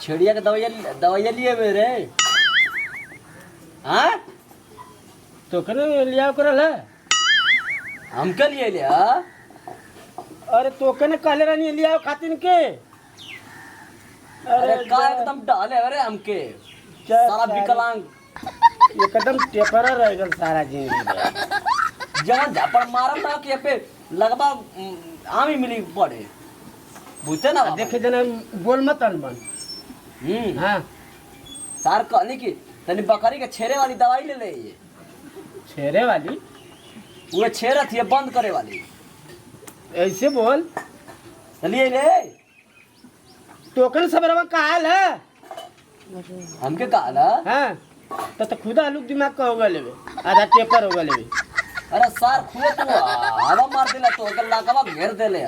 छेड़िया के दवाइया लिए मेरे हाँ तो कने लिया करल है हमके लिए लिया। अरे तो कने कहले रहनी लिया खातिन के। अरे का एकदम डाले अरे हमके सारा विकलांग एकदम टेपर रह गल सारा जिंदगी जहाँ झापड़ मारम ना कि पे लगभग आम ही मिली पड़े बुझते ना देखे जने बोल मत अनबन। हाँ सार कहनी की तनी बकरी के छेरे वाली दवाई ले ले ये छेरे वाली वो छेरा थी बंद करे वाली ऐसे बोल चलिए ले टोकन सबरवा काल है हमके कहला। हाँ तो खुद आलू दिमाग का होगा लेवे आधा टेपर होगा लेवे। अरे सार खुए तू हवा मार देला तो अगर लाकवा घेर देले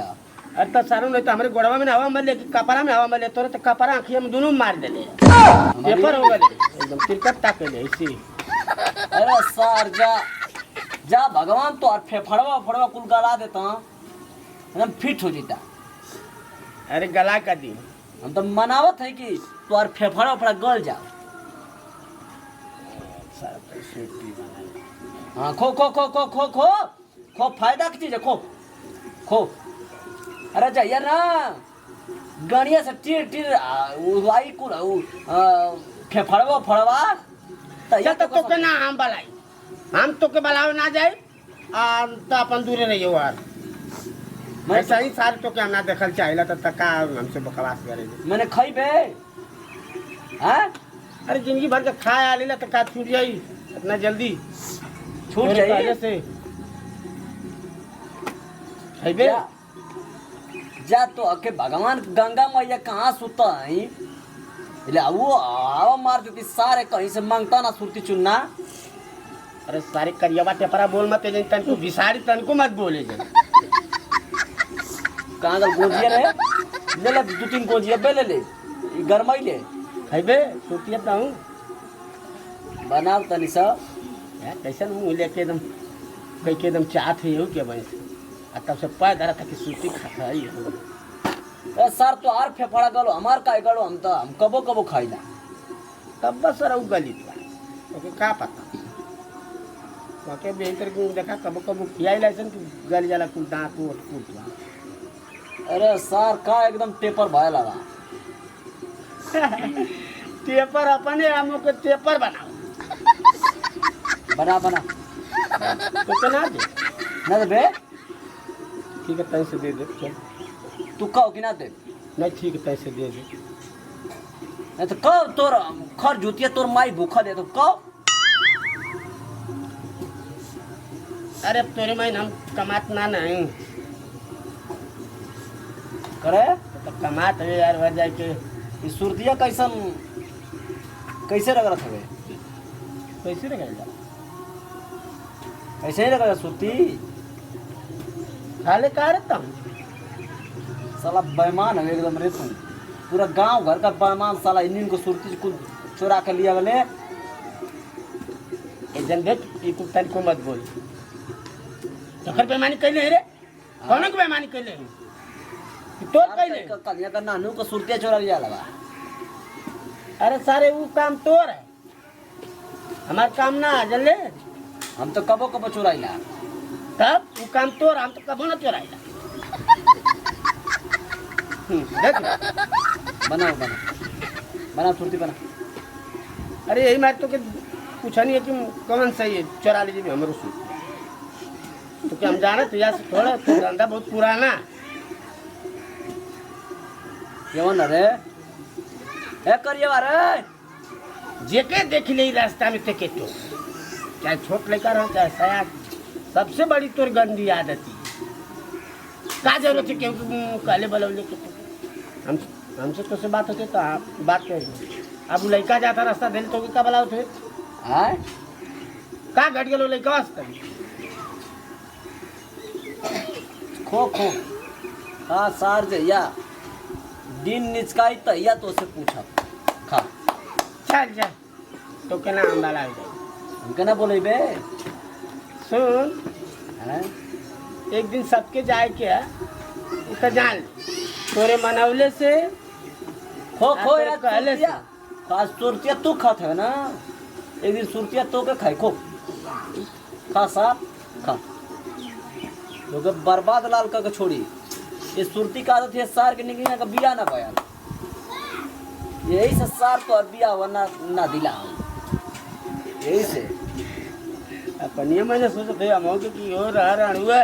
अरे तो सारू नहीं तो हमारे गोड़वा में हवा मले कि कपड़ा में हवा मले तोरे तो कपड़ा आँखिया में दोनों मार देले टेपर होगा ले एकदम तिरकट ताके ले इसी। अरे सार जा जा भगवान तो और फेफड़वा फड़वा कुल गला देता एकदम फिट हो जीता। अरे गला का दी हम तो मनावत है कि तो और फेफड़ा फड़ा गल जा। हाँ खो खो खो खो खो खो खो फायदा की चीज है खो खो। अरे जाइए ना गणिया से टीर टीर वाई कुल फेफड़वा फड़वा तो के ना हम बलाई हम तो के बलाव ना जाए तो अपन दूरे रहियो यार मैं सही सारे तो के हम ना देखल चाहिए तो तका हमसे बकवास करे मैंने खाई बे हाँ। अरे जिंदगी भर के खाए आली ला तो का छूट जाई इतना जल्दी छूट जाई से है बे जा तो अके भगवान गंगा मैया कहाँ सुता है वो हवा मार देती सारे कहीं से मांगता ना सुरती चुनना। अरे सारे करियावा टेपरा बोल मत जे तन को विसारी तन को मत बोले जे कहाँ का गोजिया रहे ले ले दो तीन गोजिया बे ले ले गरमाई ले है बे सुतिया ता हूं बनाओ तनी सा यार कैसे मुंह लेके एकदम कई के एकदम चाहत है के भाई आ तब से पाय धरा था कि सूती खाता ही ए सर तो आर फेफड़ा गलो हमार का गलो हम तो हम कबो कबो खाइला तब बस रहू गली ओके का पता ओके बेहतर को देखा कबो कबो खियाई लाइसन कि गल जाला कुल दांत ओट फूट। अरे सर का एकदम टेपर भाई लगा टेपर अपने हम को टेपर बनाओ बना बना तो चला दे ना दे बे ठीक है पैसे दे दे चल तू कहो कि ना दे नहीं ठीक है पैसे दे दे नहीं तो कब तोर खर जुतिया तोर माई भूखा दे तो कब अरे तोरे माई हम कमात ना नहीं करे तो कमात है यार भर जाए के ई सुरतिया कैसन कैसे लग रहा था कैसे रहेगा ऐसे ही लग रहा सुरती खाले का रहता हूँ साला बेईमान है एकदम रे तुम पूरा गांव घर का बेईमान साला इन्हीं को सुरती को चुरा के लिया गले एकदम देख ये कुत्ता को मत बोल तखर बेईमानी कैले है रे कौन को बेईमानी कैले है तो कैले कलिया का नानू को सुरतिया चुरा लिया लगा। अरे सारे वो काम तोर है हमार काम ना जल्ले हम तो कबो कबो चुराइला तब वो काम तोर हम तो कबो ना चुराइला देख बनाओ बना बना सुरती बना। अरे यही मार तो के पूछा नहीं है कि कौन सही है चुरा लीजिए हमारे सूट तो क्या हम जाने तो यार थोड़ा तो धंधा बहुत पुराना क्यों न रे ए करिए रे जेके देख ले रास्ता में तेके तो चाहे छोट लेकर हो चाहे सया सबसे बड़ी तोर गंदी आदत का जरूरत है क्यों काले बलौले के हम हमसे तो से बात होती तो आप बात करेंगे अब लड़का जाता रास्ता दिल तो का बलाओ थे हां का घट गेलो लड़का वास्ते खो खो हाँ सार जइया दिन निचकाई तैया तो से पूछा खा चल जा तो केना हम बाला हो जाए हम केना बोले बे सुन हैं एक दिन सबके जाए के तो जान तोरे मनौले से खो खो आप यार पहले से। सुरतिया खास सुरतिया तू खात है ना एक दिन सुरतिया तो के खाए खो खा साहब खा लोग बर्बाद लाल का छोड़ी ये सुरती का आदत है सार के निकलने का बिया ना पाया यही से सार तो बिया वरना ना दिला यही से अपनी मैंने सोचा थे हम कि और रहा हुआ